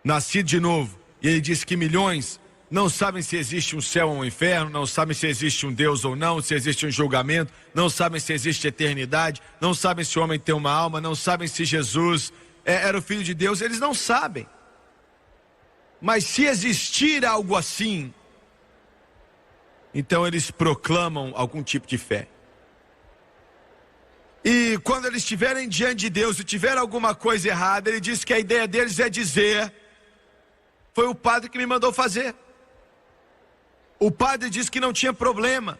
nascido de novo. E ele disse que milhões não sabem se existe um céu ou um inferno, não sabem se existe um Deus ou não, se existe um julgamento, não sabem se existe eternidade, não sabem se o homem tem uma alma, não sabem se Jesus era o Filho de Deus, eles não sabem. Mas se existir algo assim, então eles proclamam algum tipo de fé. E quando eles estiverem diante de Deus e tiver alguma coisa errada, ele diz que a ideia deles é dizer: foi o padre que me mandou fazer. O padre disse que não tinha problema.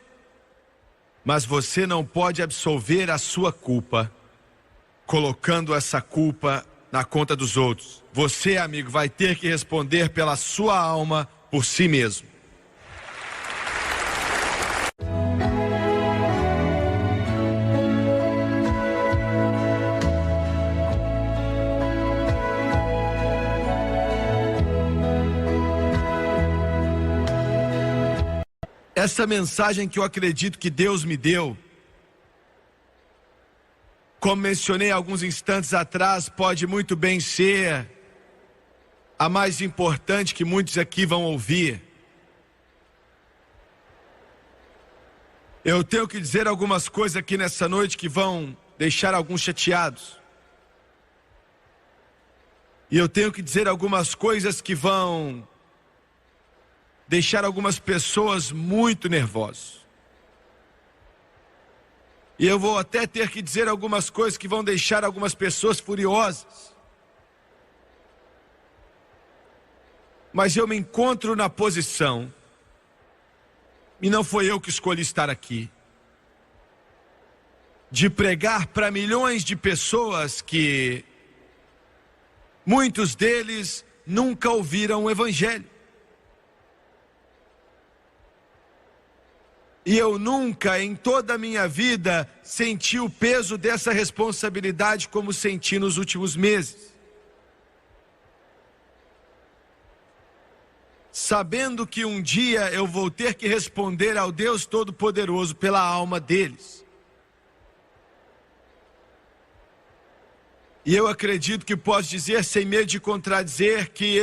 Mas você não pode absolver a sua culpa colocando essa culpa na conta dos outros. Você, amigo, vai ter que responder pela sua alma por si mesmo. Essa mensagem que eu acredito que Deus me deu, como mencionei alguns instantes atrás, pode muito bem ser a mais importante que muitos aqui vão ouvir. Eu tenho que dizer algumas coisas aqui nessa noite que vão deixar alguns chateados. E eu tenho que dizer algumas coisas que vão deixar algumas pessoas muito nervosas. E eu vou até ter que dizer algumas coisas que vão deixar algumas pessoas furiosas. Mas eu me encontro na posição, e não foi eu que escolhi estar aqui, de pregar para milhões de pessoas que muitos deles nunca ouviram o Evangelho. E eu nunca, em toda a minha vida, senti o peso dessa responsabilidade como senti nos últimos meses. Sabendo que um dia eu vou ter que responder ao Deus Todo-Poderoso pela alma deles. E eu acredito que posso dizer, sem medo de contradizer, que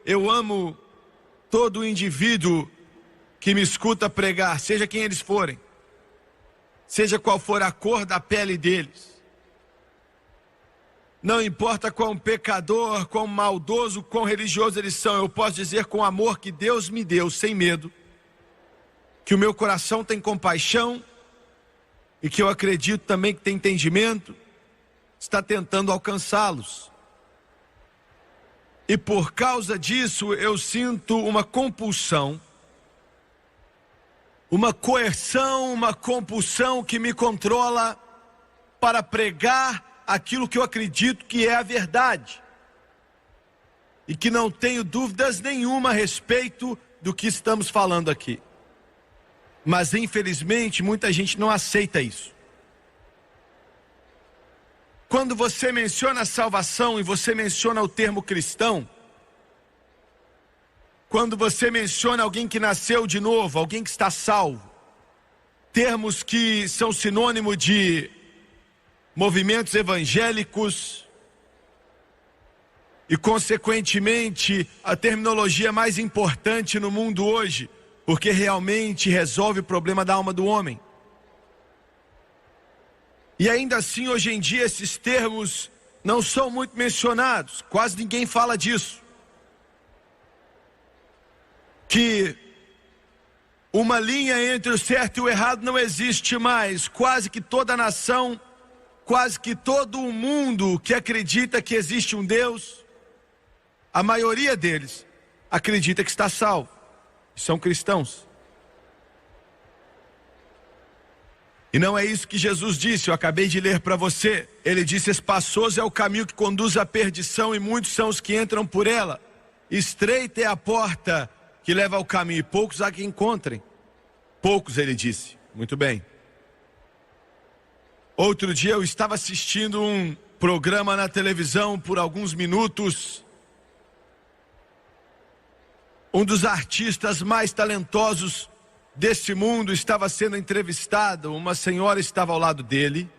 eu amo todo indivíduo que me escuta pregar, seja quem eles forem, seja qual for a cor da pele deles. Não importa quão pecador, quão maldoso, quão religioso eles são, eu posso dizer com amor que Deus me deu, sem medo, que o meu coração tem compaixão e que eu acredito também que tem entendimento, está tentando alcançá-los. E por causa disso eu sinto uma compulsão, uma coerção, uma compulsão que me controla para pregar aquilo que eu acredito que é a verdade. E que não tenho dúvidas nenhuma a respeito do que estamos falando aqui. Mas infelizmente muita gente não aceita isso. Quando você menciona a salvação e você menciona o termo cristão, quando você menciona alguém que nasceu de novo, alguém que está salvo, termos que são sinônimo de movimentos evangélicos e, consequentemente, a terminologia mais importante no mundo hoje, porque realmente resolve o problema da alma do homem. E ainda assim, hoje em dia, esses termos não são muito mencionados, quase ninguém fala disso. Que uma linha entre o certo e o errado não existe mais. Quase que toda nação, quase que todo o mundo que acredita que existe um Deus, a maioria deles acredita que está salvo. São cristãos. E não é isso que Jesus disse, eu acabei de ler para você. Ele disse: espaçoso é o caminho que conduz à perdição e muitos são os que entram por ela. Estreita é a porta que leva ao caminho e poucos há que encontrem. Poucos, ele disse. Muito bem. Outro dia eu estava assistindo um programa na televisão por alguns minutos. Um dos artistas mais talentosos desse mundo estava sendo entrevistado. Uma senhora estava ao lado dele.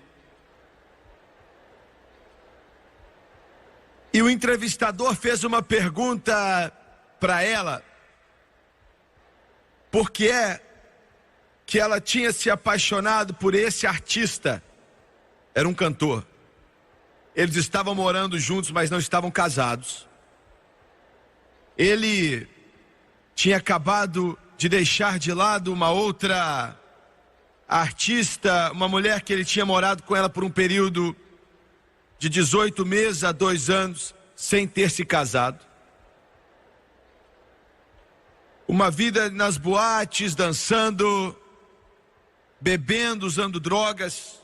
E o entrevistador fez uma pergunta para ela: por que é que ela tinha se apaixonado por esse artista? Era um cantor. Eles estavam morando juntos, mas não estavam casados. Ele tinha acabado de deixar de lado uma outra artista, uma mulher que ele tinha morado com ela por um período de 18 meses a 2 anos, sem ter se casado. Uma vida nas boates, dançando, bebendo, usando drogas,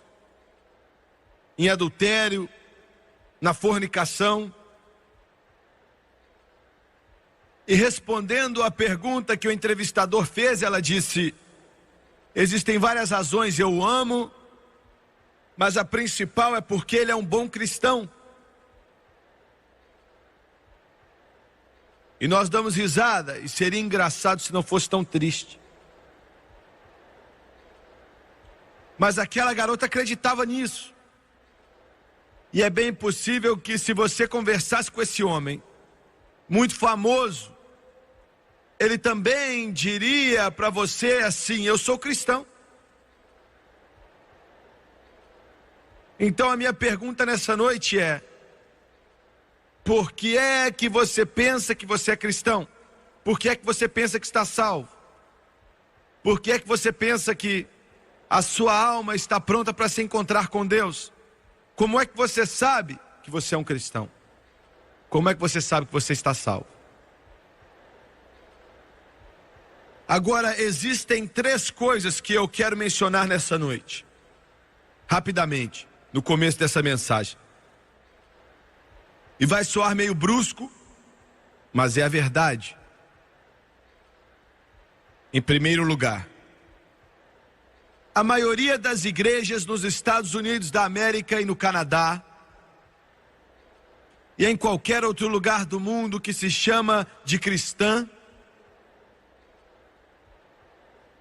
em adultério, na fornicação. E respondendo à pergunta que o entrevistador fez, ela disse: existem várias razões, eu o amo, mas a principal é porque ele é um bom cristão. E nós damos risada, e seria engraçado se não fosse tão triste. Mas aquela garota acreditava nisso. E é bem possível que, se você conversasse com esse homem, muito famoso, ele também diria para você assim: eu sou cristão. Então a minha pergunta nessa noite é: por que é que você pensa que você é cristão? Por que é que você pensa que está salvo? Por que é que você pensa que a sua alma está pronta para se encontrar com Deus? Como é que você sabe que você é um cristão? Como é que você sabe que você está salvo? Agora, existem 3 coisas que eu quero mencionar nessa noite, rapidamente, no começo dessa mensagem. E vai soar meio brusco, mas é a verdade. Em primeiro lugar, a maioria das igrejas nos Estados Unidos da América e no Canadá, e em qualquer outro lugar do mundo que se chama de cristã,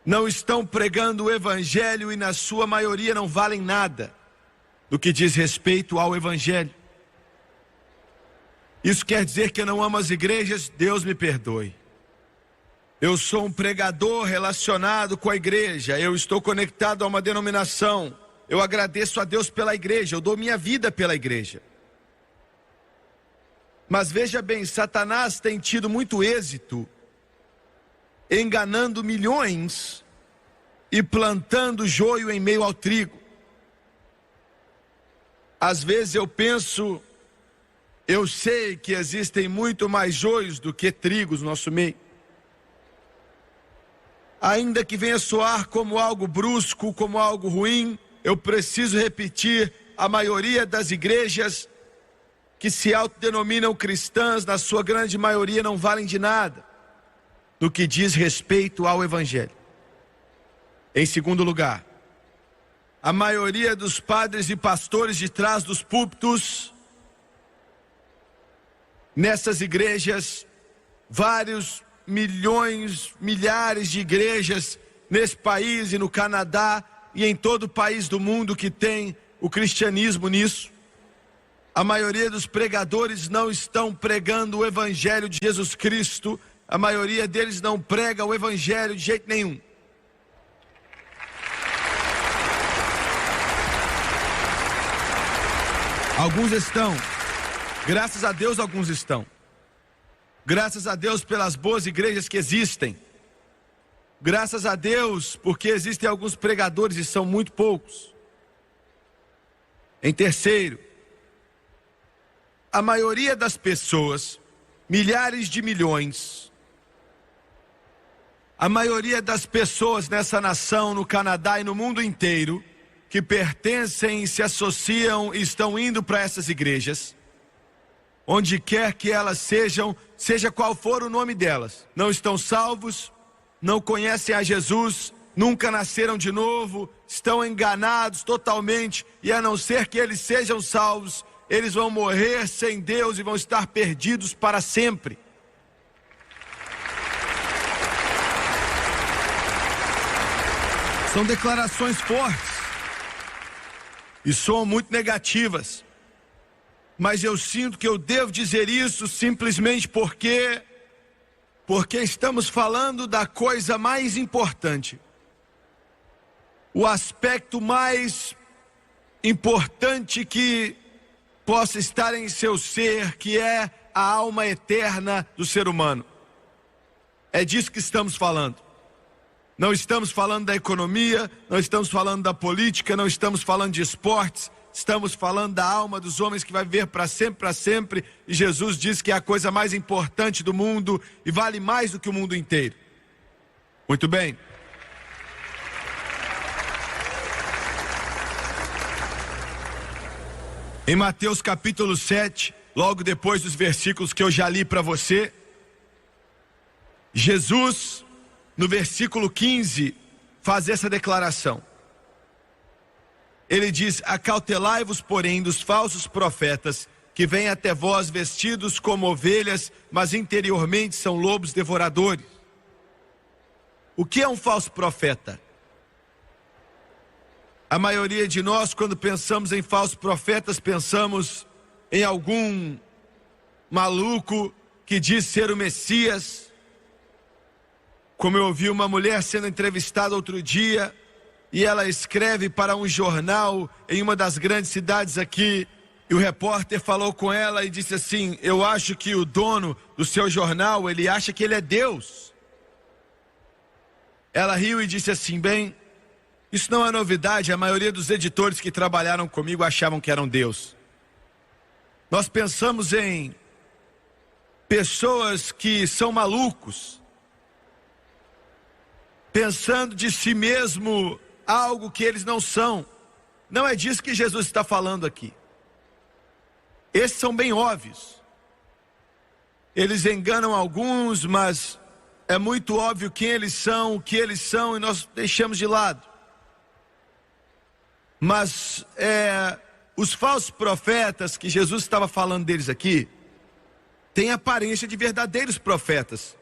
não estão pregando o evangelho, e na sua maioria não valem nada do que diz respeito ao evangelho. Isso quer dizer que eu não amo as igrejas? Deus me perdoe. Eu sou um pregador relacionado com a igreja, eu estou conectado a uma denominação, eu agradeço a Deus pela igreja, eu dou minha vida pela igreja. Mas veja bem, Satanás tem tido muito êxito enganando milhões e plantando joio em meio ao trigo. Às vezes eu penso, eu sei que existem muito mais joios do que trigos no nosso meio. Ainda que venha soar como algo brusco, como algo ruim, eu preciso repetir: a maioria das igrejas que se autodenominam cristãs, na sua grande maioria, não valem de nada no que diz respeito ao evangelho. Em segundo lugar, a maioria dos padres e pastores de trás dos púlpitos, nessas igrejas, vários milhões, milhares de igrejas nesse país e no Canadá e em todo o país do mundo que tem o cristianismo nisso, a maioria dos pregadores não estão pregando o evangelho de Jesus Cristo, a maioria deles não prega o evangelho de jeito nenhum. Alguns estão, graças a Deus alguns estão. Graças a Deus pelas boas igrejas que existem. Graças a Deus porque existem alguns pregadores e são muito poucos. Em terceiro, a maioria das pessoas, milhares de milhões, a maioria das pessoas nessa nação, no Canadá e no mundo inteiro, que pertencem, se associam e estão indo para essas igrejas, onde quer que elas sejam, seja qual for o nome delas, não estão salvos, não conhecem a Jesus, nunca nasceram de novo, estão enganados totalmente, e a não ser que eles sejam salvos, eles vão morrer sem Deus e vão estar perdidos para sempre. São declarações fortes e soam muito negativas. mas eu sinto que eu devo dizer isso simplesmente porque estamos falando da coisa mais importante. O aspecto mais importante que possa estar em seu ser, que é a alma eterna do ser humano. É disso que estamos falando. Não estamos falando da economia, não estamos falando da política, não estamos falando de esportes, estamos falando da alma dos homens que vai viver para sempre, e Jesus diz que é a coisa mais importante do mundo e vale mais do que o mundo inteiro. Muito bem. Em Mateus capítulo 7, logo depois dos versículos que eu já li para você, Jesus, no versículo 15, faz essa declaração. Ele diz: acautelai-vos, porém, dos falsos profetas, que vêm até vós vestidos como ovelhas, mas interiormente são lobos devoradores. O que é um falso profeta? A maioria de nós, quando pensamos em falsos profetas, pensamos em algum maluco que diz ser o Messias. Como eu ouvi uma mulher sendo entrevistada outro dia, e ela escreve para um jornal em uma das grandes cidades aqui, e o repórter falou com ela e disse assim: eu acho que o dono do seu jornal, ele acha que ele é Deus. Ela riu e disse assim: bem, isso não é novidade, a maioria dos editores que trabalharam comigo achavam que eram Deus. Nós pensamos em pessoas que são malucos, pensando de si mesmo algo que eles não são. Não é disso que Jesus está falando aqui. Esses são bem óbvios. Eles enganam alguns, mas é muito óbvio quem eles são, o que eles são, e nós deixamos de lado. Mas os falsos profetas que Jesus estava falando deles aqui, têm aparência de verdadeiros profetas.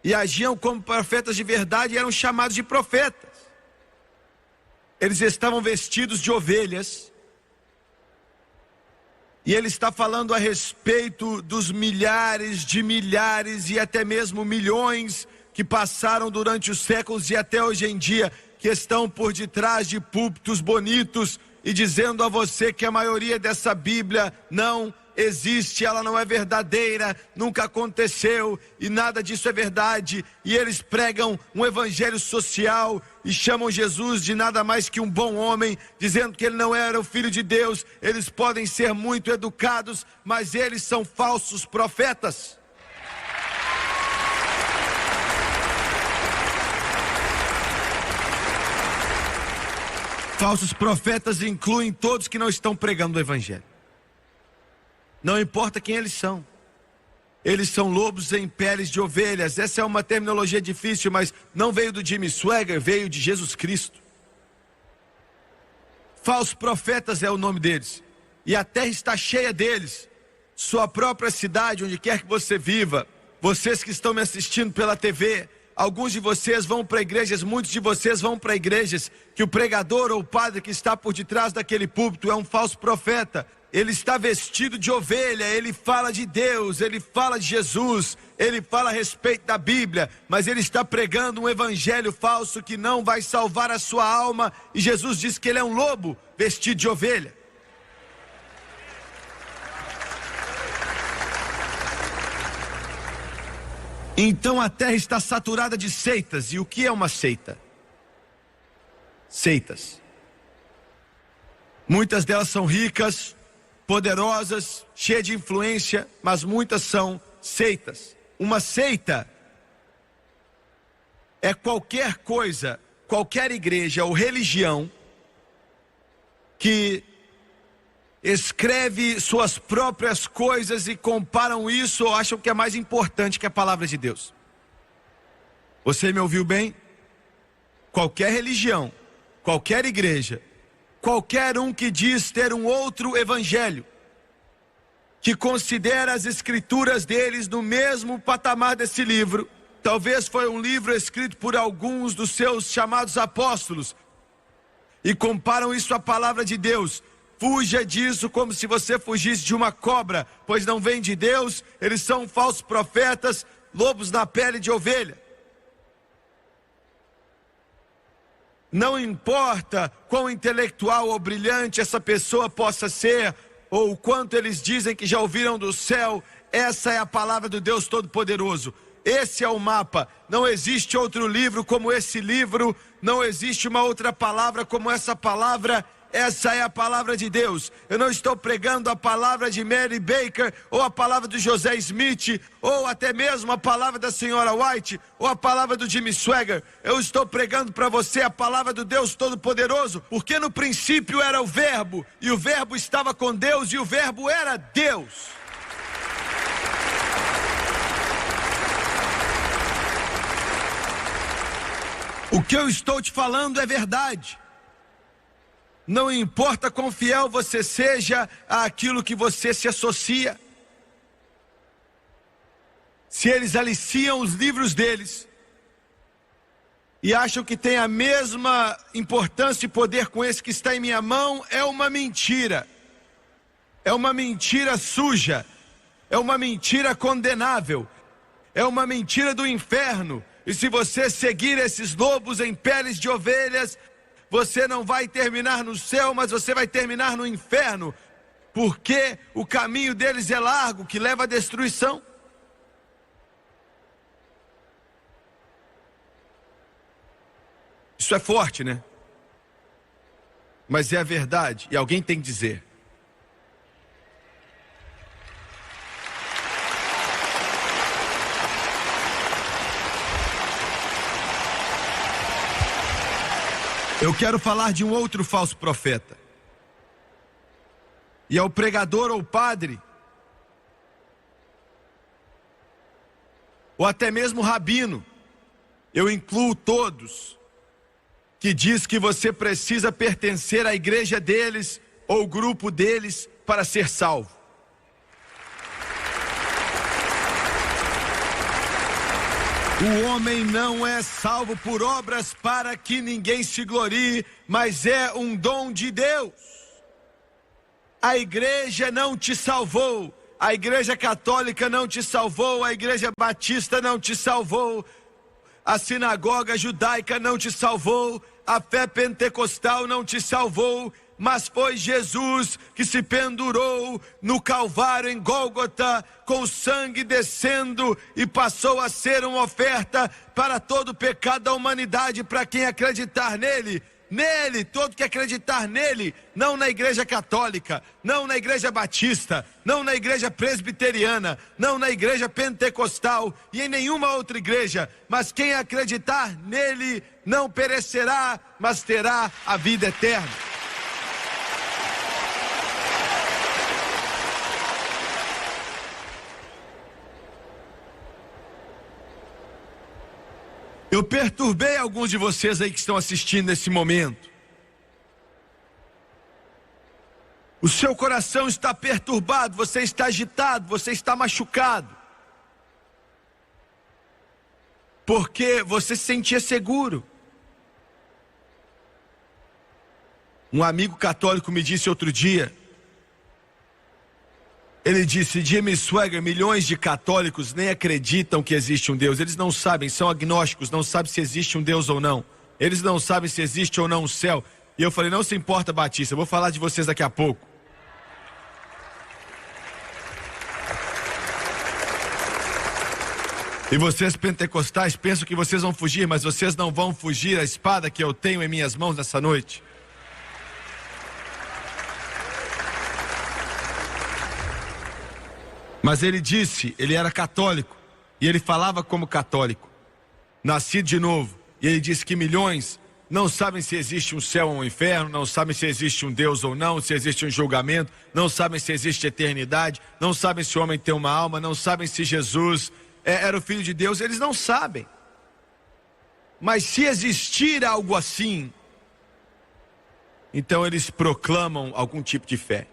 E agiam como profetas de verdade e eram chamados de profetas. Eles estavam vestidos de ovelhas. E ele está falando a respeito dos milhares e até mesmo milhões que passaram durante os séculos e até hoje em dia, que estão por detrás de púlpitos bonitos e dizendo a você que a maioria dessa Bíblia não existe, ela não é verdadeira, nunca aconteceu e nada disso é verdade. E eles pregam um evangelho social e chamam Jesus de nada mais que um bom homem, dizendo que ele não era o Filho de Deus. Eles podem ser muito educados, mas eles são falsos profetas. Falsos profetas incluem todos que não estão pregando o evangelho. Não importa quem eles são. Eles são lobos em peles de ovelhas. Essa é uma terminologia difícil, mas não veio do Jimmy Swaggart, veio de Jesus Cristo. Falsos profetas é o nome deles. E a terra está cheia deles. Sua própria cidade, onde quer que você viva. Vocês que estão me assistindo pela TV, alguns de vocês vão para igrejas, muitos de vocês vão para igrejas que o pregador ou o padre que está por detrás daquele púlpito é um falso profeta. Ele está vestido de ovelha, ele fala de Deus, ele fala de Jesus, ele fala a respeito da Bíblia, mas ele está pregando um evangelho falso que não vai salvar a sua alma, e Jesus diz que ele é um lobo vestido de ovelha. Então a terra está saturada de seitas. E o que é uma seita? Seitas. Muitas delas são ricas, poderosas, cheias de influência, mas muitas são seitas. Uma seita é qualquer coisa, qualquer igreja ou religião que escreve suas próprias coisas e comparam isso ou acham que é mais importante que a palavra de Deus. Você me ouviu bem? Qualquer religião, qualquer igreja, qualquer um que diz ter um outro evangelho, que considera as escrituras deles no mesmo patamar desse livro, talvez foi um livro escrito por alguns dos seus chamados apóstolos, e comparam isso à palavra de Deus, Fuja disso como se você fugisse de uma cobra, pois não vem de Deus, eles são falsos profetas, lobos na pele de ovelha. Não importa quão intelectual ou brilhante essa pessoa possa ser, ou o quanto eles dizem que já ouviram do céu, essa é a palavra do Deus Todo-Poderoso. Esse é o mapa. Não existe outro livro como esse livro, não existe uma outra palavra como essa palavra. Essa é a palavra de Deus. Eu não estou pregando a palavra de Mary Baker, ou a palavra do José Smith, ou até mesmo a palavra da senhora White, ou a palavra do Jimmy Swaggart. Eu estou pregando para você a palavra do Deus Todo-Poderoso, porque no princípio era o Verbo, e o Verbo estava com Deus, e o Verbo era Deus. O que eu estou te falando é verdade. Não importa quão fiel você seja àquilo que você se associa. Se eles aliciam os livros deles e acham que tem a mesma importância e poder com esse que está em minha mão, é uma mentira. É uma mentira suja. É uma mentira condenável. É uma mentira do inferno. E se você seguir esses lobos em peles de ovelhas, você não vai terminar no céu, mas você vai terminar no inferno, porque o caminho deles é largo, que leva à destruição. Isso é forte, né? Mas é a verdade, e alguém tem que dizer. Eu quero falar de um outro falso profeta. E é o pregador ou o padre, ou até mesmo o rabino, eu incluo todos, que diz que você precisa pertencer à igreja deles ou grupo deles para ser salvo. O homem não é salvo por obras para que ninguém se glorie, mas é um dom de Deus. A igreja não te salvou, a igreja católica não te salvou, a igreja batista não te salvou, a sinagoga judaica não te salvou, a fé pentecostal não te salvou, mas foi Jesus que se pendurou no Calvário em Gólgota, com o sangue descendo, e passou a ser uma oferta para todo o pecado da humanidade, para quem acreditar nele. Nele, todo que acreditar nele, não na igreja católica, não na igreja batista, não na igreja presbiteriana, não na igreja pentecostal e em nenhuma outra igreja, mas quem acreditar nele não perecerá, mas terá a vida eterna. Eu perturbei alguns de vocês aí que estão assistindo nesse momento. O seu coração está perturbado, você está agitado, você está machucado. Porque você se sentia seguro. Um amigo católico me disse outro dia, ele disse: Jimmy Swaggart, milhões de católicos nem acreditam que existe um Deus. Eles não sabem, são agnósticos, não sabem se existe um Deus ou não. Eles não sabem se existe ou não um céu. E eu falei: não se importa, Batista, eu vou falar de vocês daqui a pouco. E vocês pentecostais pensam que vocês vão fugir, mas vocês não vão fugir a espada que eu tenho em minhas mãos nessa noite. Mas ele disse, ele era católico, e ele falava como católico, nascido de novo. E ele disse que milhões não sabem se existe um céu ou um inferno, não sabem se existe um Deus ou não, se existe um julgamento, não sabem se existe eternidade, não sabem se o homem tem uma alma, não sabem se Jesus era o Filho de Deus, eles não sabem. Mas se existir algo assim, então eles proclamam algum tipo de fé.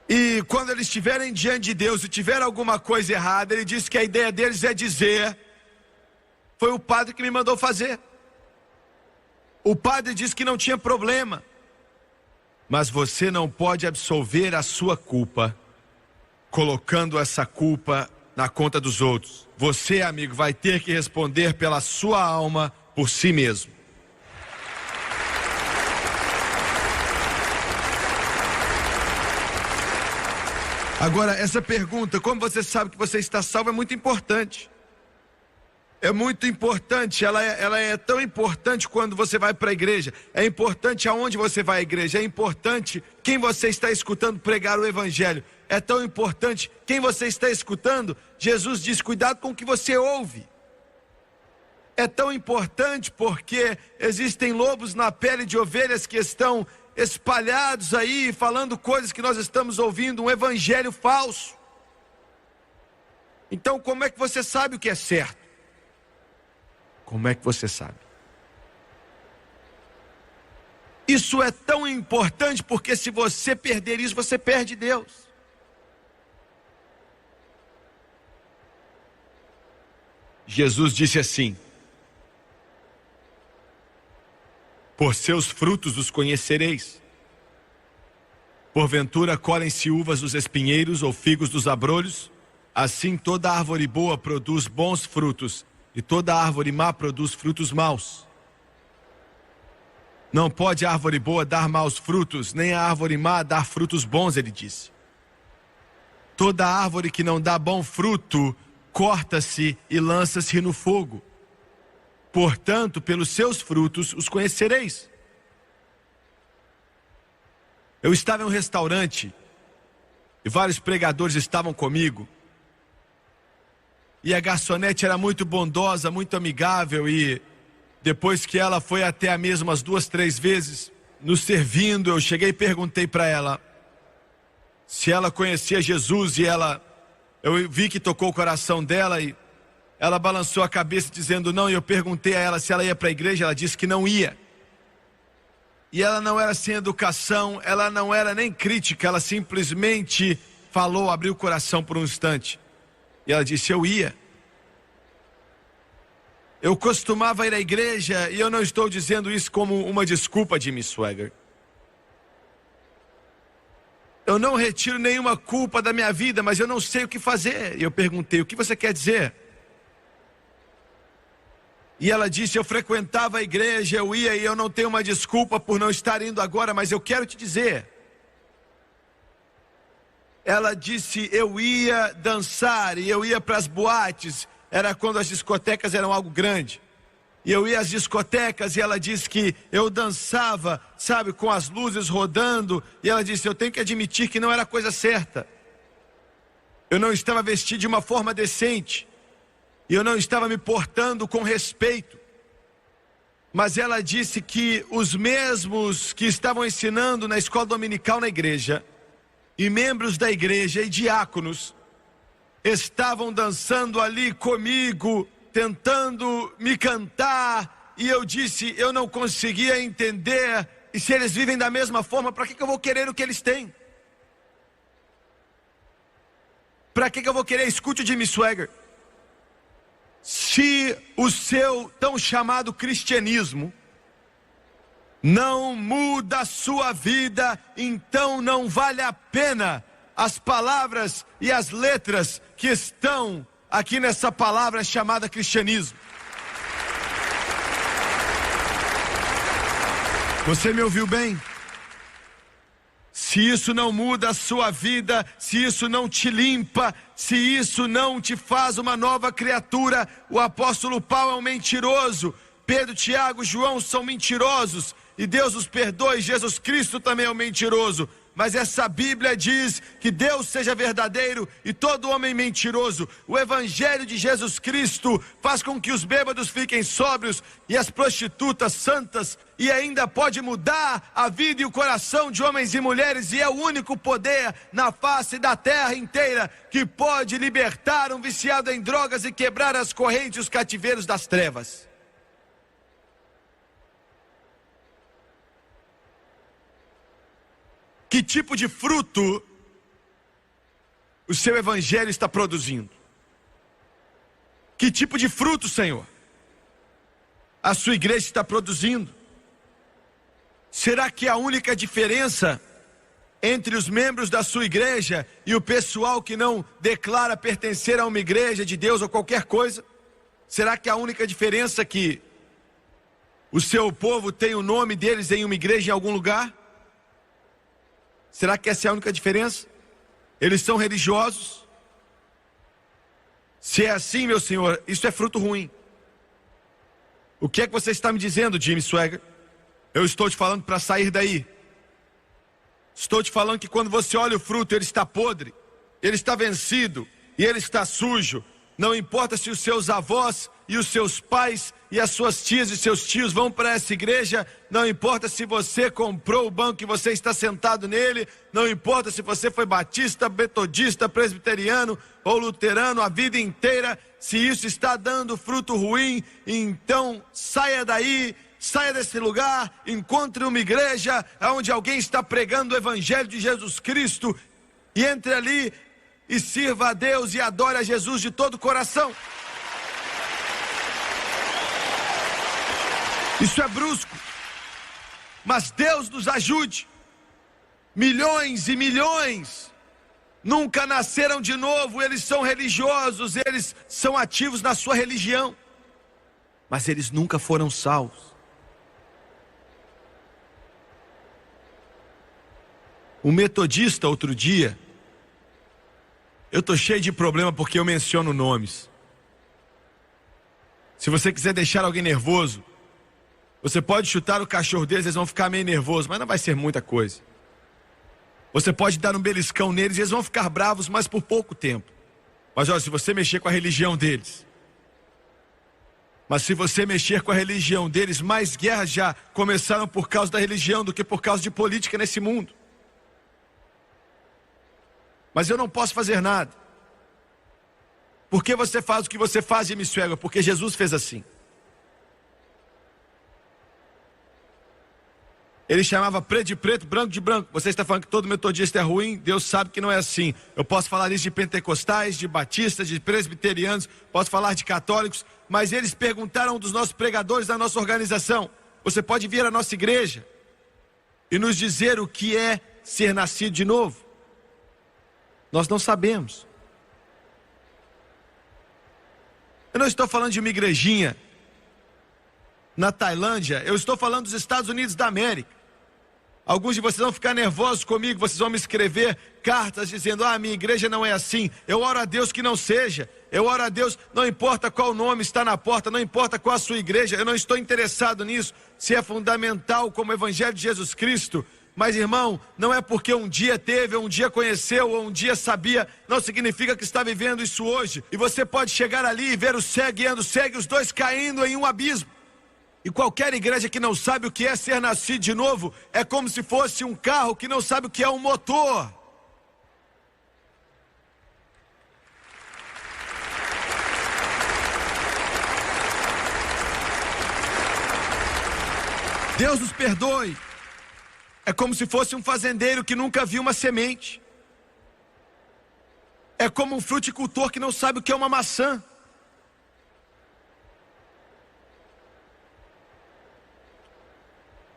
E quando eles estiverem diante de Deus e tiver alguma coisa errada, ele diz que a ideia deles é dizer: foi o padre que me mandou fazer. O padre disse que não tinha problema. Mas você não pode absolver a sua culpa colocando essa culpa na conta dos outros. Você, amigo, vai ter que responder pela sua alma por si mesmo. Agora, essa pergunta, como você sabe que você está salvo, é muito importante. É muito importante, ela é tão importante quando você vai para a igreja. É importante aonde você vai à igreja. É importante quem você está escutando pregar o evangelho. É tão importante quem você está escutando. Jesus diz, cuidado com o que você ouve. É tão importante porque existem lobos na pele de ovelhas que estão espalhados aí, falando coisas que nós estamos ouvindo, um evangelho falso. Então, como é que você sabe o que é certo? Como é que você sabe? Isso é tão importante porque se você perder isso, você perde Deus. Jesus disse assim: por seus frutos os conhecereis. Porventura colhem-se uvas dos espinheiros ou figos dos abrolhos? Assim toda árvore boa produz bons frutos, e toda árvore má produz frutos maus. Não pode a árvore boa dar maus frutos, nem a árvore má dar frutos bons, ele disse. Toda árvore que não dá bom fruto, corta-se e lança-se no fogo. Portanto, pelos seus frutos os conhecereis. Eu estava em um restaurante e vários pregadores estavam comigo. E a garçonete era muito bondosa, muito amigável, e depois que ela foi até a mesa umas 2, 3 vezes nos servindo, eu cheguei e perguntei para ela se ela conhecia Jesus, e eu vi que tocou o coração dela e ela balançou a cabeça dizendo não, e eu perguntei a ela se ela ia para a igreja, ela disse que não ia. E ela não era sem educação, ela não era nem crítica, ela simplesmente falou, abriu o coração por um instante. E ela disse, eu ia. Eu costumava ir à igreja, e eu não estou dizendo isso como uma desculpa, Jimmy Swaggart. Eu não retiro nenhuma culpa da minha vida, mas eu não sei o que fazer. E eu perguntei, o que você quer dizer? E ela disse, eu frequentava a igreja, eu ia, e eu não tenho uma desculpa por não estar indo agora, mas eu quero te dizer. Ela disse, eu ia dançar, e eu ia para as boates, era quando as discotecas eram algo grande. E eu ia às discotecas, e ela disse que eu dançava, sabe, com as luzes rodando, e ela disse, eu tenho que admitir que não era a coisa certa. Eu não estava vestido de uma forma decente. E eu não estava me portando com respeito. Mas ela disse que os mesmos que estavam ensinando na escola dominical na igreja, e membros da igreja e diáconos, estavam dançando ali comigo, tentando me cantar, e eu disse, eu não conseguia entender, e se eles vivem da mesma forma, para que eu vou querer o que eles têm? Para que eu vou querer? Escute o Jimmy Swaggart. Se o seu tão chamado cristianismo não muda a sua vida, então não vale a pena as palavras e as letras que estão aqui nessa palavra chamada cristianismo. Você me ouviu bem? Se isso não muda a sua vida, se isso não te limpa, se isso não te faz uma nova criatura, o apóstolo Paulo é um mentiroso, Pedro, Tiago, João são mentirosos, e Deus os perdoe, Jesus Cristo também é um mentiroso. Mas essa Bíblia diz que Deus seja verdadeiro e todo homem mentiroso. O Evangelho de Jesus Cristo faz com que os bêbados fiquem sóbrios e as prostitutas santas, e ainda pode mudar a vida e o coração de homens e mulheres, e é o único poder na face da terra inteira que pode libertar um viciado em drogas e quebrar as correntes e os cativeiros das trevas. Que tipo de fruto o seu evangelho está produzindo? Que tipo de fruto, Senhor, a sua igreja está produzindo? Será que a única diferença entre os membros da sua igreja e o pessoal que não declara pertencer a uma igreja de Deus ou qualquer coisa? Será que a única diferença é que o seu povo tem o nome deles em uma igreja em algum lugar? Será que essa é a única diferença? Eles são religiosos? Se é assim, meu senhor, isso é fruto ruim. O que é que você está me dizendo, Jimmy Swaggart? Eu estou te falando para sair daí. Estou te falando que quando você olha o fruto, ele está podre, ele está vencido e ele está sujo. Não importa se os seus avós e os seus pais e as suas tias e seus tios vão para essa igreja, não importa se você comprou o banco que você está sentado nele, não importa se você foi batista, metodista, presbiteriano ou luterano a vida inteira, se isso está dando fruto ruim, então saia daí. Saia desse lugar, encontre uma igreja onde alguém está pregando o evangelho de Jesus Cristo e entre ali e sirva a Deus e adore a Jesus de todo o coração. Isso é brusco, mas Deus nos ajude. Milhões e milhões nunca nasceram de novo, eles são religiosos, eles são ativos na sua religião, mas eles nunca foram salvos. Um metodista outro dia, eu estou cheio de problema porque eu menciono nomes. Se você quiser deixar alguém nervoso, você pode chutar o cachorro deles, eles vão ficar meio nervosos, mas não vai ser muita coisa. Você pode dar um beliscão neles e eles vão ficar bravos, mas por pouco tempo. Mas olha, se você mexer com a religião deles, mais guerras já começaram por causa da religião do que por causa de política nesse mundo. Mas eu não posso fazer nada. Por que você faz o que você faz, Jimmy Swaggart? Porque Jesus fez assim. Ele chamava preto de preto, branco de branco. Você está falando que todo metodista é ruim? Deus sabe que não é assim. Eu posso falar isso de pentecostais, de batistas, de presbiterianos, posso falar de católicos, mas eles perguntaram a um dos nossos pregadores da nossa organização: você pode vir à nossa igreja e nos dizer o que é ser nascido de novo? Nós não sabemos. Eu não estou falando de uma igrejinha na Tailândia, eu estou falando dos Estados Unidos da América. Alguns de vocês vão ficar nervosos comigo, vocês vão me escrever cartas dizendo: minha igreja não é assim. Eu oro a Deus que não seja. Eu oro a Deus, não importa qual nome está na porta, não importa qual a sua igreja, eu não estou interessado nisso, se é fundamental como o evangelho de Jesus Cristo. Mas, irmão, não é porque um dia teve, ou um dia conheceu, ou um dia sabia, não significa que está vivendo isso hoje. E você pode chegar ali e ver o cego guiando o cego, os dois caindo em um abismo. E qualquer igreja que não sabe o que é ser nascido de novo, é como se fosse um carro que não sabe o que é um motor. Deus nos perdoe. É como se fosse um fazendeiro que nunca viu uma semente. É como um fruticultor que não sabe o que é uma maçã.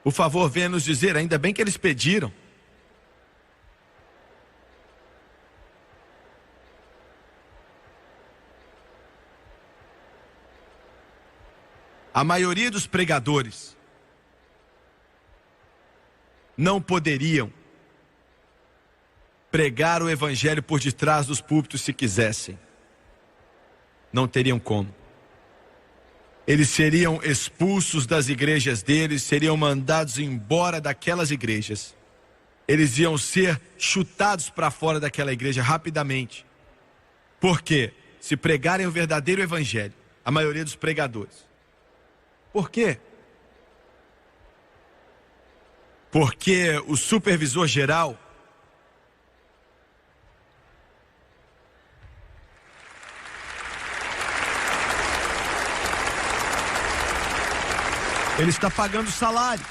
Por favor, venha nos dizer, ainda bem que eles pediram. A maioria dos pregadores não poderiam pregar o evangelho por detrás dos púlpitos se quisessem. Não teriam como. Eles seriam expulsos das igrejas deles, seriam mandados embora daquelas igrejas. Eles iam ser chutados para fora daquela igreja rapidamente. Por quê? Se pregarem o verdadeiro evangelho, a maioria dos pregadores. Por quê? Porque o supervisor geral ele está pagando salário.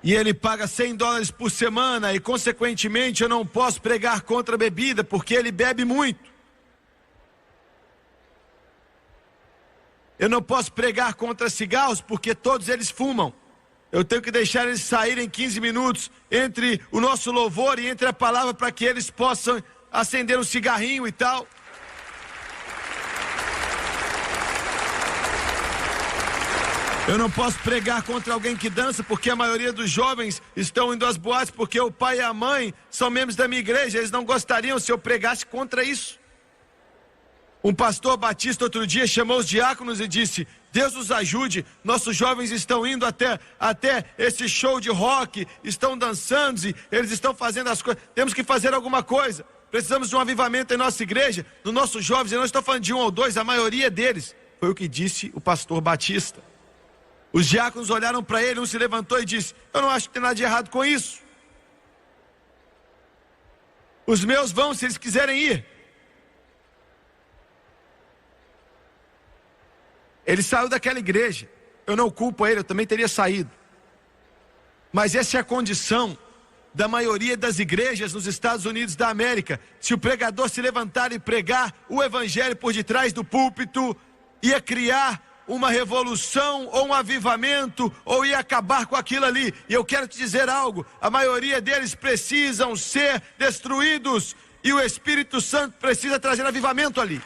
E ele paga $100 por semana e, consequentemente, eu não posso pregar contra a bebida porque ele bebe muito. Eu não posso pregar contra cigarros porque todos eles fumam. Eu tenho que deixar eles saírem 15 minutos entre o nosso louvor e entre a palavra para que eles possam acender um cigarrinho e tal. Eu não posso pregar contra alguém que dança, porque a maioria dos jovens estão indo às boates porque o pai e a mãe são membros da minha igreja. Eles não gostariam se eu pregasse contra isso. Um pastor batista outro dia chamou os diáconos e disse: Deus nos ajude, nossos jovens estão indo até esse show de rock, estão dançando e eles estão fazendo as coisas. Temos que fazer alguma coisa. Precisamos de um avivamento em nossa igreja, nos nossos jovens. Eu não estou falando de um ou dois, a maioria deles. Foi o que disse o pastor batista. Os diáconos olharam para ele, um se levantou e disse: eu não acho que tem nada de errado com isso. Os meus vão se eles quiserem ir. Ele saiu daquela igreja. Eu não culpo ele, eu também teria saído. Mas essa é a condição da maioria das igrejas nos Estados Unidos da América. Se o pregador se levantar e pregar o evangelho por detrás do púlpito, ia criar uma revolução ou um avivamento, ou ia acabar com aquilo ali. E eu quero te dizer algo: a maioria deles precisam ser destruídos, e o Espírito Santo precisa trazer avivamento ali.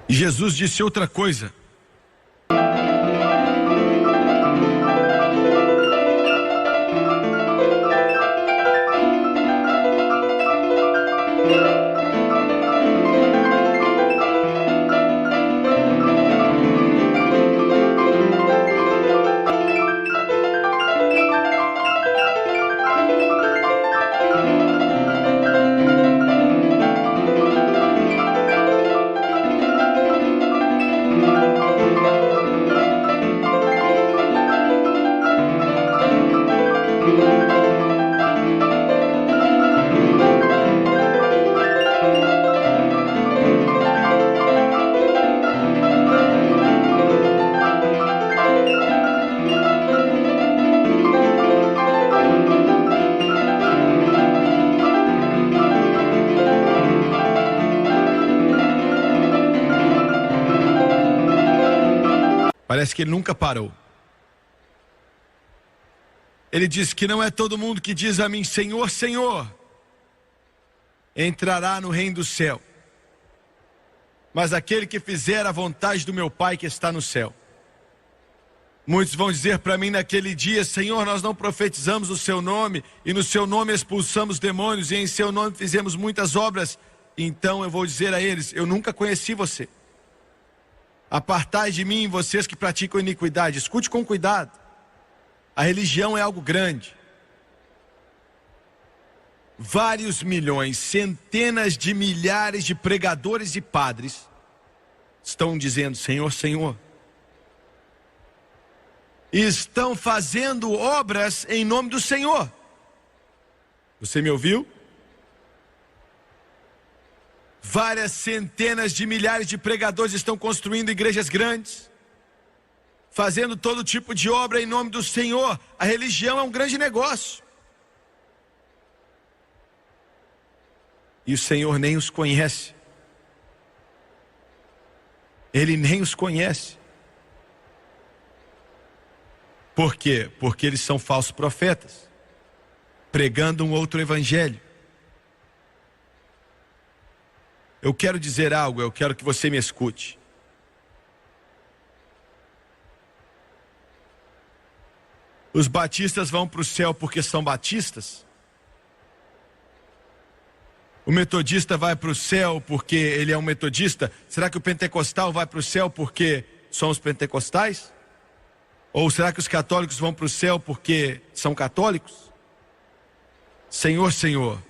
E Jesus disse outra coisa. Parece que ele nunca parou. Ele diz que não é todo mundo que diz a mim: Senhor, Senhor, entrará no reino do céu, mas aquele que fizer a vontade do meu Pai que está no céu. Muitos vão dizer para mim naquele dia: Senhor, nós não profetizamos o seu nome, e no seu nome expulsamos demônios, e em seu nome fizemos muitas obras. Então eu vou dizer a eles: eu nunca conheci você. Apartai de mim, vocês que praticam iniquidade. Escute com cuidado. A religião é algo grande. Vários milhões, centenas de milhares de pregadores e padres estão dizendo: Senhor, Senhor. E estão fazendo obras em nome do Senhor. Você me ouviu? Várias centenas de milhares de pregadores estão construindo igrejas grandes, fazendo todo tipo de obra em nome do Senhor. A religião é um grande negócio. E o Senhor nem os conhece. Ele nem os conhece. Por quê? Porque eles são falsos profetas, pregando um outro evangelho. Eu quero dizer algo, eu quero que você me escute. Os batistas vão para o céu porque são batistas? O metodista vai para o céu porque ele é um metodista? Será que o pentecostal vai para o céu porque somos pentecostais? Ou será que os católicos vão para o céu porque são católicos? Senhor, Senhor,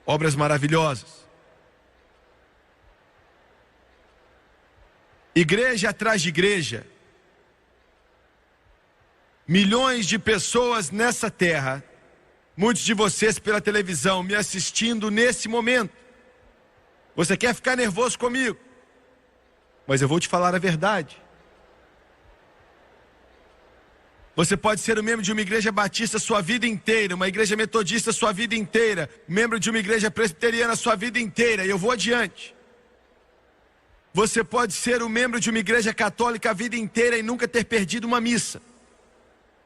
obras maravilhosas. Igreja atrás de igreja. Milhões de pessoas nessa terra. Muitos de vocês pela televisão me assistindo nesse momento. Você quer ficar nervoso comigo? Mas eu vou te falar a verdade. Você pode ser um membro de uma igreja batista sua vida inteira, uma igreja metodista sua vida inteira, membro de uma igreja presbiteriana sua vida inteira, e eu vou adiante. Você pode ser um membro de uma igreja católica a vida inteira e nunca ter perdido uma missa,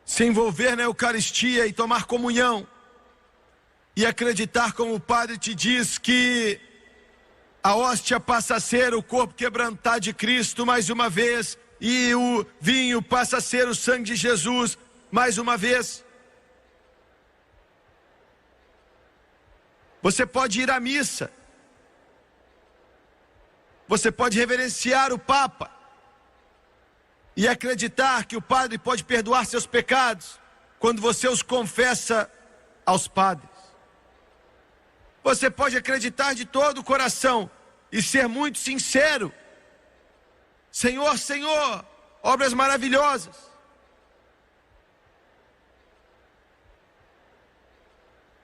se envolver na Eucaristia e tomar comunhão, e acreditar como o padre te diz que a hóstia passa a ser o corpo quebrantado de Cristo mais uma vez, e o vinho passa a ser o sangue de Jesus mais uma vez. Você pode ir à missa, você pode reverenciar o Papa e acreditar que o padre pode perdoar seus pecados quando você os confessa aos padres. Você pode acreditar de todo o coração e ser muito sincero: Senhor, Senhor, obras maravilhosas.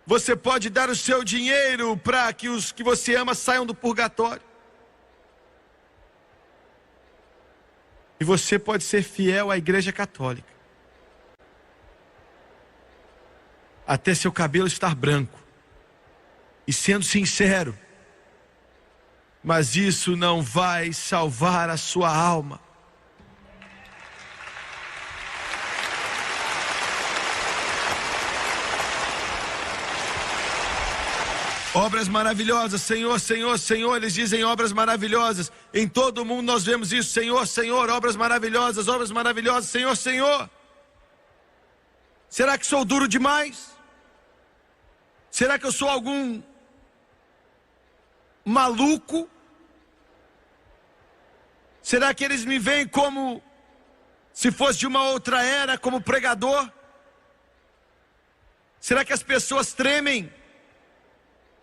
Você pode dar o seu dinheiro para que os que você ama saiam do purgatório. E você pode ser fiel à Igreja Católica até seu cabelo estar branco e sendo sincero. Mas isso não vai salvar a sua alma. Obras maravilhosas, Senhor, Senhor, Senhor, eles dizem obras maravilhosas. Em todo o mundo nós vemos isso: Senhor, Senhor, obras maravilhosas, Senhor, Senhor. Será que sou duro demais? Será que eu sou algum maluco? Será que eles me veem como se fosse de uma outra era, como pregador? Será que as pessoas tremem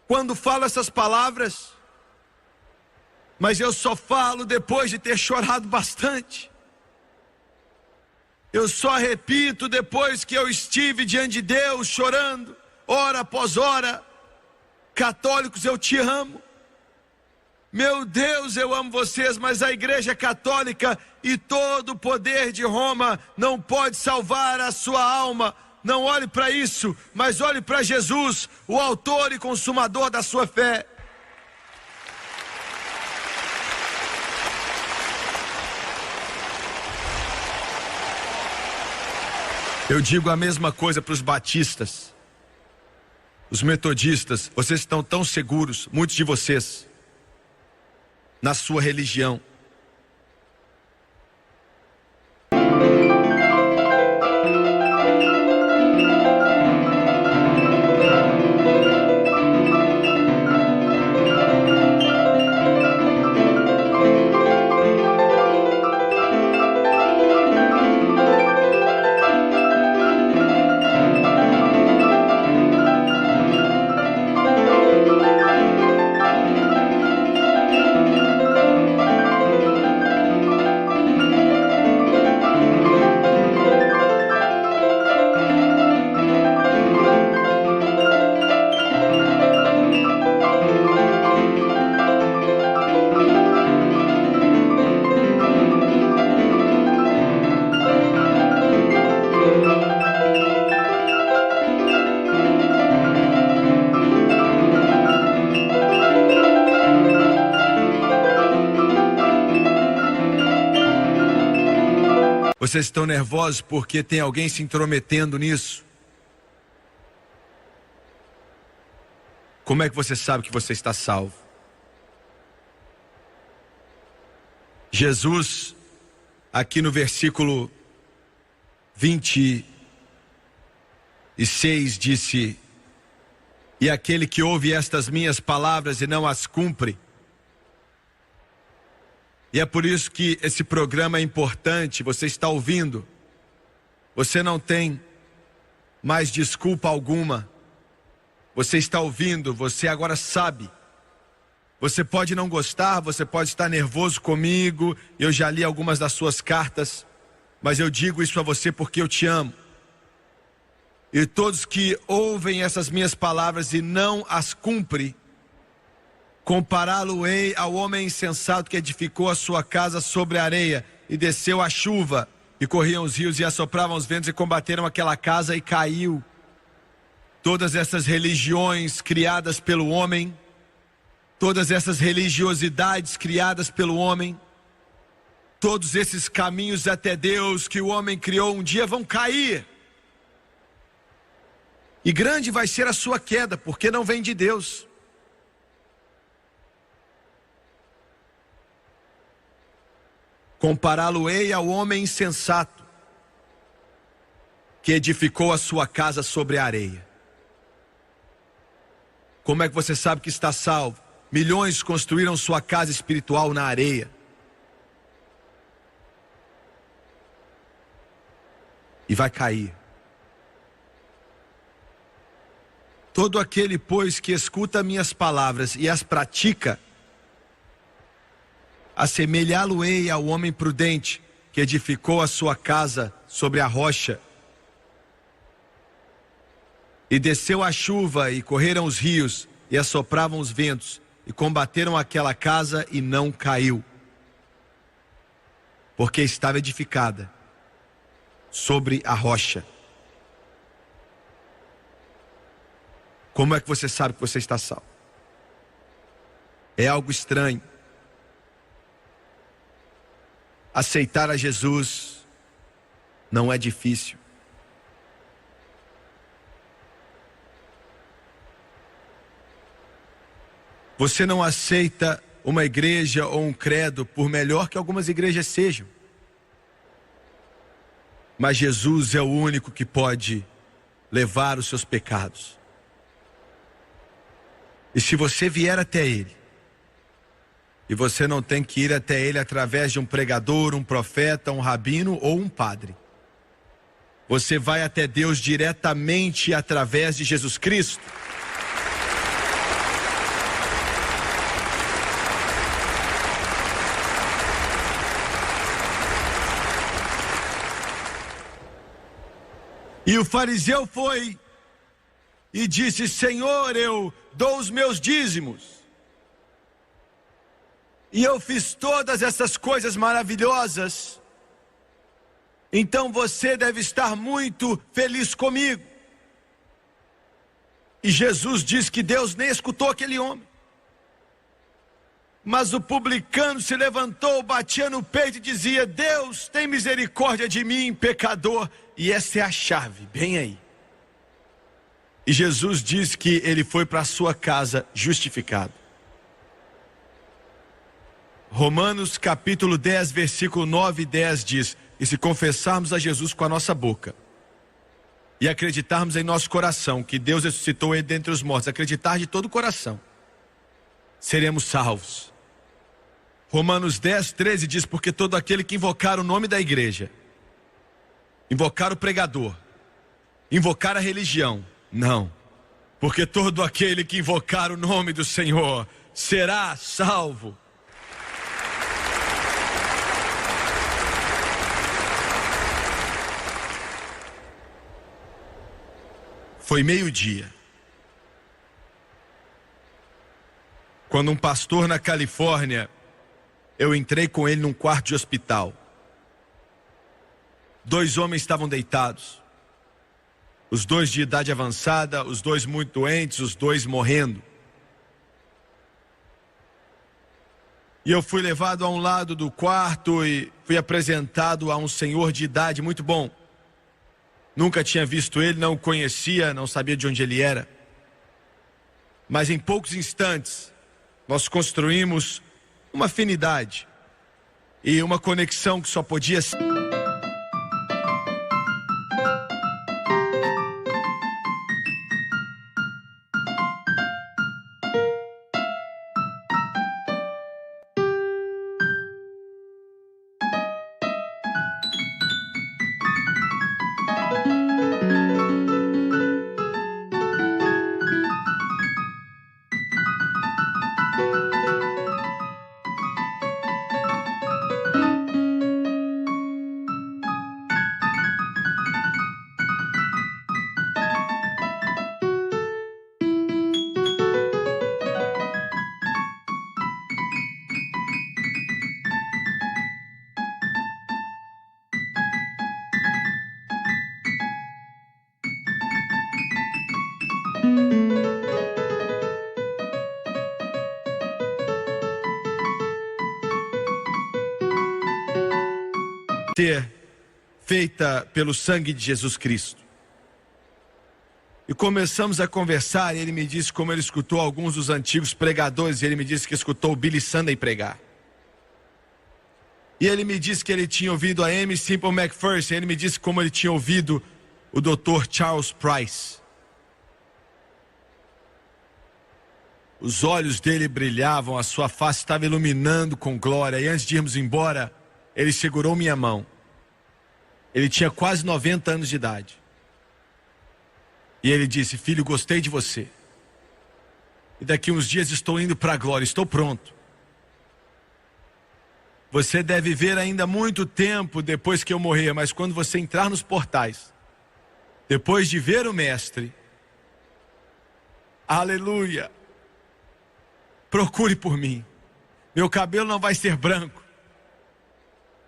quando falo essas palavras? Mas eu só falo depois de ter chorado bastante. Eu só repito depois que eu estive diante de Deus chorando, hora após hora: católicos, eu te amo. Meu Deus, eu amo vocês, mas a Igreja Católica e todo o poder de Roma não pode salvar a sua alma. Não olhe para isso, mas olhe para Jesus, o autor e consumador da sua fé. Eu digo a mesma coisa para os batistas, os metodistas. Vocês estão tão seguros, muitos de vocês, na sua religião. Vocês estão nervosos porque tem alguém se intrometendo nisso? Como é que você sabe que você está salvo? Jesus, aqui no versículo 26, disse: e aquele que ouve estas minhas palavras e não as cumpre. E é por isso que esse programa é importante. Você está ouvindo, você não tem mais desculpa alguma. Você está ouvindo, você agora sabe. Você pode não gostar, você pode estar nervoso comigo, eu já li algumas das suas cartas, mas eu digo isso a você porque eu te amo. E todos que ouvem essas minhas palavras e não as cumprem, compará-lo-ei ao homem insensato que edificou a sua casa sobre a areia, e desceu a chuva, e corriam os rios e assopravam os ventos e combateram aquela casa e caiu. Todas essas religiões criadas pelo homem, todas essas religiosidades criadas pelo homem, todos esses caminhos até Deus que o homem criou um dia vão cair. E grande vai ser a sua queda, porque não vem de Deus. Compará-lo-ei ao homem insensato, que edificou a sua casa sobre a areia. Como é que você sabe que está salvo? Milhões construíram sua casa espiritual na areia. E vai cair. Todo aquele, pois, que escuta minhas palavras e as pratica, assemelhá-lo-ei ao homem prudente que edificou a sua casa sobre a rocha. E desceu a chuva e correram os rios e assopravam os ventos e combateram aquela casa e não caiu, porque estava edificada sobre a rocha. Como é que você sabe que você está salvo? É algo estranho. Aceitar a Jesus não é difícil. Você não aceita uma igreja ou um credo, por melhor que algumas igrejas sejam. Mas Jesus é o único que pode levar os seus pecados. E se você vier até Ele, e você não tem que ir até Ele através de um pregador, um profeta, um rabino ou um padre. Você vai até Deus diretamente através de Jesus Cristo. E o fariseu foi e disse: Senhor, eu dou os meus dízimos. E eu fiz todas essas coisas maravilhosas. Então você deve estar muito feliz comigo. E Jesus diz que Deus nem escutou aquele homem. Mas o publicano se levantou, batia no peito e dizia: Deus, tem misericórdia de mim, pecador. E essa é a chave, bem aí. E Jesus diz que ele foi para a sua casa justificado. Romanos capítulo 10, versículo 9 e 10 diz: e se confessarmos a Jesus com a nossa boca e acreditarmos em nosso coração que Deus ressuscitou ele dentre os mortos, acreditar de todo o coração, seremos salvos. Romanos 10, 13 diz: porque todo aquele que invocar o nome da igreja, invocar o pregador, invocar a religião, não, porque todo aquele que invocar o nome do Senhor será salvo. Foi meio-dia, quando um pastor na Califórnia, eu entrei com ele num quarto de hospital. 2 homens estavam deitados, os 2 de idade avançada, os 2 muito doentes, os 2 morrendo. E eu fui levado a um lado do quarto e fui apresentado a um senhor de idade muito bom. Nunca tinha visto ele, não o conhecia, não sabia de onde ele era. Mas em poucos instantes, nós construímos uma afinidade e uma conexão que só podia ser. ser feita pelo sangue de Jesus Cristo. E começamos a conversar, e ele me disse como ele escutou alguns dos antigos pregadores, e ele me disse que escutou o Billy Sunday pregar. E ele me disse que ele tinha ouvido a Aimee Semple McPherson, ele me disse como ele tinha ouvido o Dr. Charles Price. Os olhos dele brilhavam, a sua face estava iluminando com glória, e antes de irmos embora, ele segurou minha mão. Ele tinha quase 90 anos de idade. E ele disse: filho, gostei de você. E daqui uns dias estou indo para a glória, estou pronto. Você deve ver ainda muito tempo depois que eu morrer, mas quando você entrar nos portais, depois de ver o mestre, aleluia, procure por mim. Meu cabelo não vai ser branco,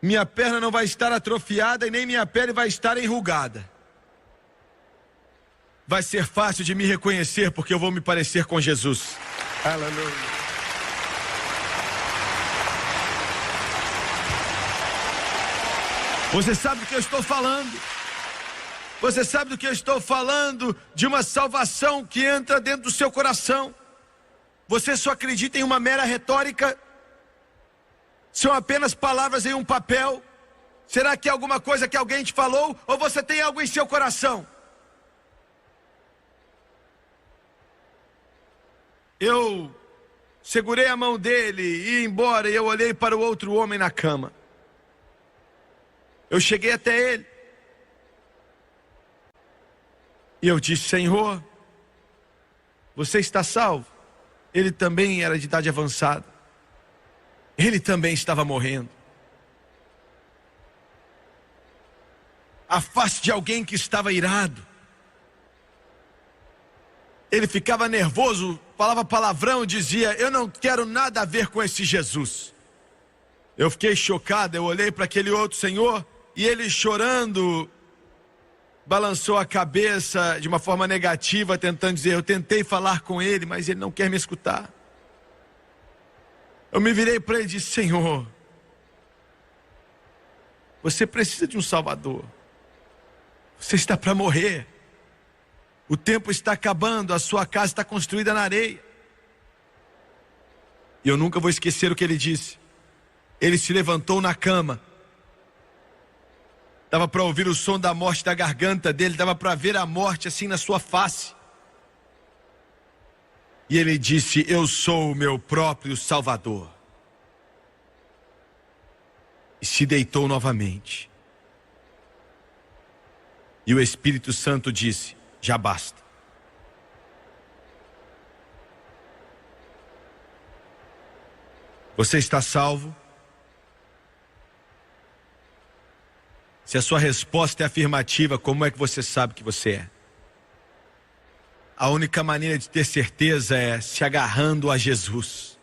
minha perna não vai estar atrofiada e nem minha pele vai estar enrugada. Vai ser fácil de me reconhecer porque eu vou me parecer com Jesus. Aleluia. Você sabe do que eu estou falando? Você sabe do que eu estou falando? De uma salvação que entra dentro do seu coração. Você só acredita em uma mera retórica? São apenas palavras em um papel? Será que é alguma coisa que alguém te falou? Ou você tem algo em seu coração? Eu segurei a mão dele e ia embora, e eu olhei para o outro homem na cama. Eu cheguei até ele. E eu disse: Senhor, você está salvo? Ele também era de idade avançada. Ele também estava morrendo. A face de alguém que estava irado. Ele ficava nervoso, falava palavrão, dizia: eu não quero nada a ver com esse Jesus. Eu fiquei chocado, eu olhei para aquele outro senhor, e ele chorando, balançou a cabeça de uma forma negativa, tentando dizer: eu tentei falar com ele, mas ele não quer me escutar. Eu me virei para ele e disse: Senhor, você precisa de um Salvador. Você está para morrer. O tempo está acabando, a sua casa está construída na areia. E eu nunca vou esquecer o que ele disse. Ele se levantou na cama. Dava para ouvir o som da morte da garganta dele, dava para ver a morte assim na sua face. E ele disse: eu sou o meu próprio Salvador. E se deitou novamente. E o Espírito Santo disse: já basta. Você está salvo? Se a sua resposta é afirmativa, como é que você sabe que você é? A única maneira de ter certeza é se agarrando a Jesus.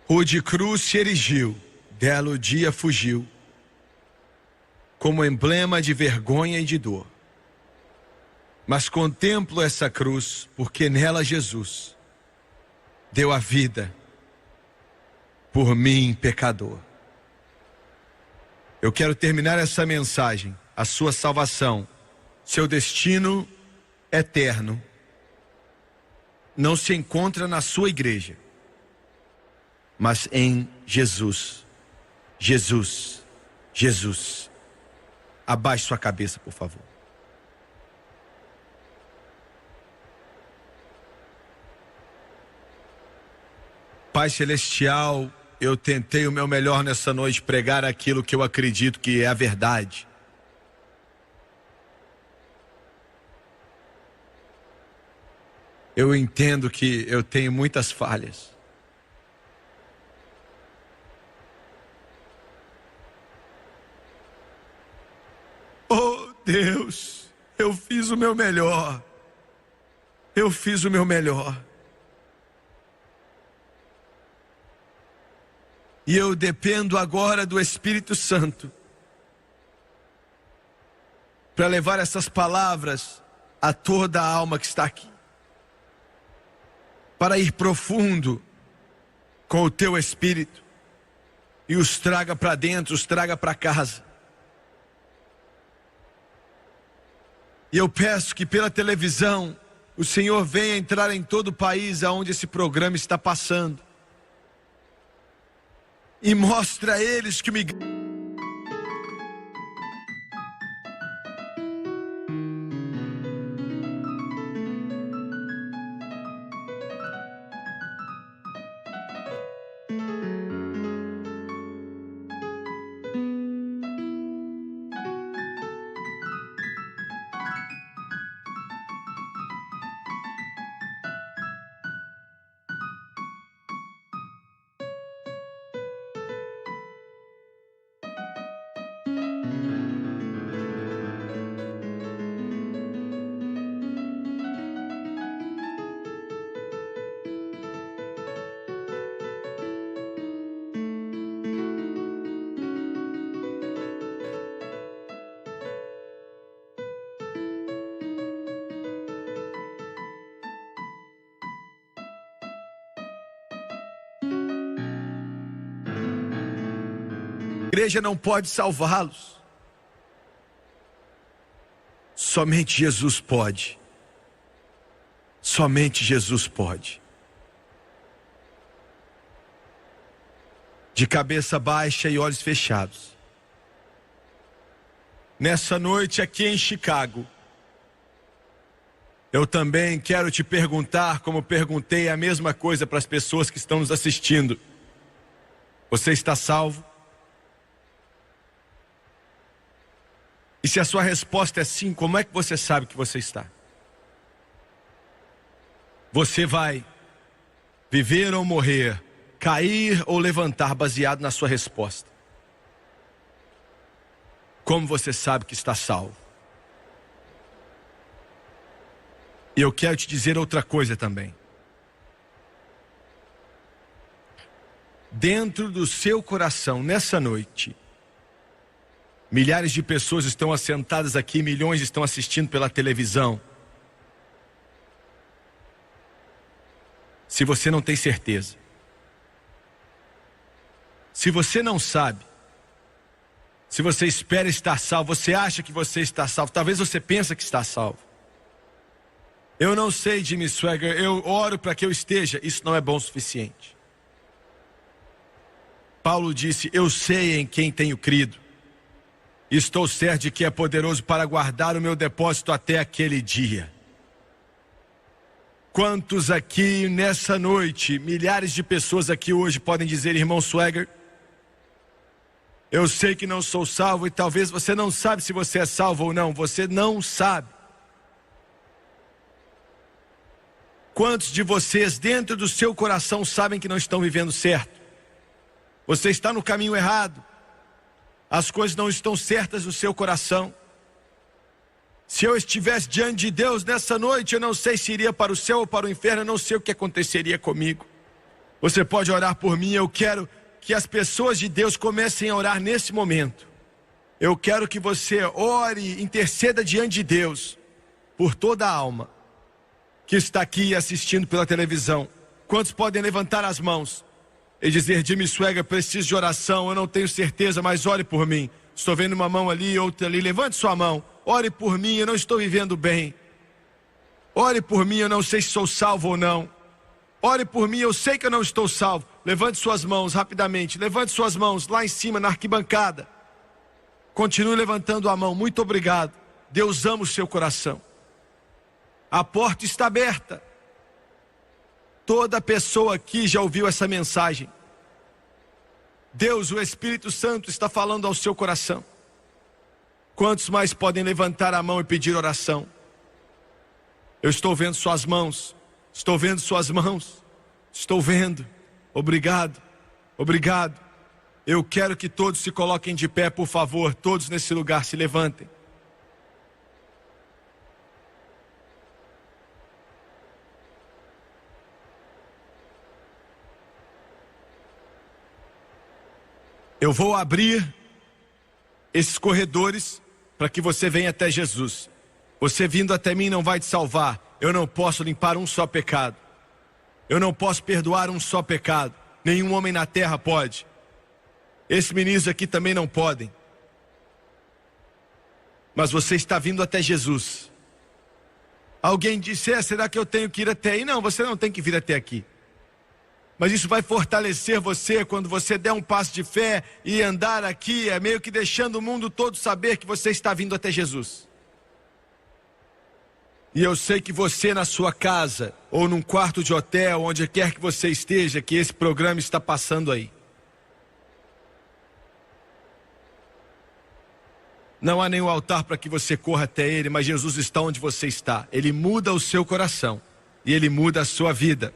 Rude cruz se erigiu, dela o dia fugiu, como emblema de vergonha e de dor. Mas contemplo essa cruz, porque nela Jesus deu a vida por mim, pecador. Eu quero terminar essa mensagem. A sua salvação, seu destino eterno, não se encontra na sua igreja, mas em Jesus. Jesus, Jesus. Abaixe sua cabeça, por favor. Pai Celestial, eu tentei o meu melhor nessa noite pregar aquilo que eu acredito que é a verdade. Eu entendo que eu tenho muitas falhas. Oh Deus, eu fiz o meu melhor. Eu fiz o meu melhor. E eu dependo agora do Espírito Santo para levar essas palavras a toda a alma que está aqui, para ir profundo com o teu Espírito, e os traga para dentro, os traga para casa. E eu peço que pela televisão o Senhor venha entrar em todo o país aonde esse programa está passando e mostre a eles que a igreja não pode salvá-los. Somente Jesus pode. Somente Jesus pode. De cabeça baixa e olhos fechados. Nessa noite aqui em Chicago, eu também quero te perguntar, como perguntei a mesma coisa para as pessoas que estão nos assistindo. Você está salvo? E se a sua resposta é sim, como é que você sabe que você está? Você vai viver ou morrer, cair ou levantar baseado na sua resposta. Como você sabe que está salvo? E eu quero te dizer outra coisa também. Dentro do seu coração, nessa noite, milhares de pessoas estão assentadas aqui, milhões estão assistindo pela televisão. Se você não tem certeza, se você não sabe, se você espera estar salvo, você acha que você está salvo, talvez você pense que está salvo. Eu não sei, Jimmy Swaggart, eu oro para que eu esteja, isso não é bom o suficiente. Paulo disse, eu sei em quem tenho crido. Estou certo de que é poderoso para guardar o meu depósito até aquele dia. Quantos aqui nessa noite, milhares de pessoas aqui hoje podem dizer, irmão Swaggart, eu sei que não sou salvo e talvez você não sabe se você é salvo ou não, você não sabe. Quantos de vocês dentro do seu coração sabem que não estão vivendo certo? Você está no caminho errado. As coisas não estão certas no seu coração. Se eu estivesse diante de Deus nessa noite, eu não sei se iria para o céu ou para o inferno, eu não sei o que aconteceria comigo. Você pode orar por mim, eu quero que as pessoas de Deus comecem a orar nesse momento. Eu quero que você ore, interceda diante de Deus, por toda a alma que está aqui assistindo pela televisão. Quantos podem levantar as mãos e dizer, Jimmy Swaggart, preciso de oração, eu não tenho certeza, mas ore por mim. Estou vendo uma mão ali, outra ali, levante sua mão. Ore por mim, eu não estou vivendo bem. Ore por mim, eu não sei se sou salvo ou não. Ore por mim, eu sei que eu não estou salvo. Levante suas mãos rapidamente, levante suas mãos lá em cima na arquibancada. Continue levantando a mão, muito obrigado. Deus ama o seu coração. A porta está aberta. Toda pessoa aqui já ouviu essa mensagem. Deus, o Espírito Santo está falando ao seu coração. Quantos mais podem levantar a mão e pedir oração? Eu estou vendo suas mãos. Estou vendo suas mãos. Estou vendo. Obrigado. Obrigado. Eu quero que todos se coloquem de pé, por favor. Todos nesse lugar se levantem. Eu vou abrir esses corredores para que você venha até Jesus. Você vindo até mim não vai te salvar. Eu não posso limpar um só pecado. Eu não posso perdoar um só pecado. Nenhum homem na terra pode. Esses meninos aqui também não podem. Mas você está vindo até Jesus. Alguém disse, será que eu tenho que ir até aí? Não, você não tem que vir até aqui. Mas isso vai fortalecer você quando você der um passo de fé e andar aqui, é meio que deixando o mundo todo saber que você está vindo até Jesus. E eu sei que você na sua casa, ou num quarto de hotel, onde quer que você esteja, que esse programa está passando aí. Não há nenhum altar para que você corra até Ele, mas Jesus está onde você está. Ele muda o seu coração e Ele muda a sua vida.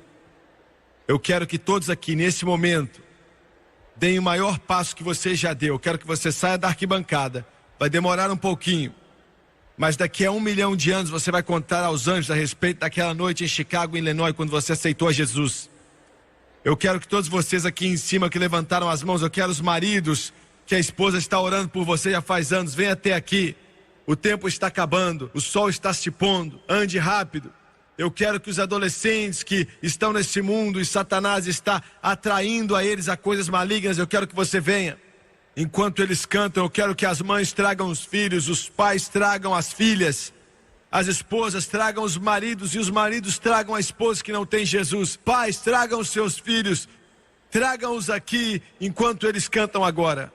Eu quero que todos aqui nesse momento deem o maior passo que você já deu. Eu quero que você saia da arquibancada. Vai demorar um pouquinho, mas daqui a 1 milhão de anos você vai contar aos anjos a respeito daquela noite em Chicago, em Illinois, quando você aceitou a Jesus. Eu quero que todos vocês aqui em cima que levantaram as mãos, eu quero os maridos, que a esposa está orando por você já faz anos, venha até aqui. O tempo está acabando, o sol está se pondo, ande rápido. Eu quero que os adolescentes que estão nesse mundo e Satanás está atraindo a eles a coisas malignas, eu quero que você venha. Enquanto eles cantam, eu quero que as mães tragam os filhos, os pais tragam as filhas, as esposas tragam os maridos e os maridos tragam a esposa que não tem Jesus. Pais, tragam os seus filhos, tragam-os aqui enquanto eles cantam agora.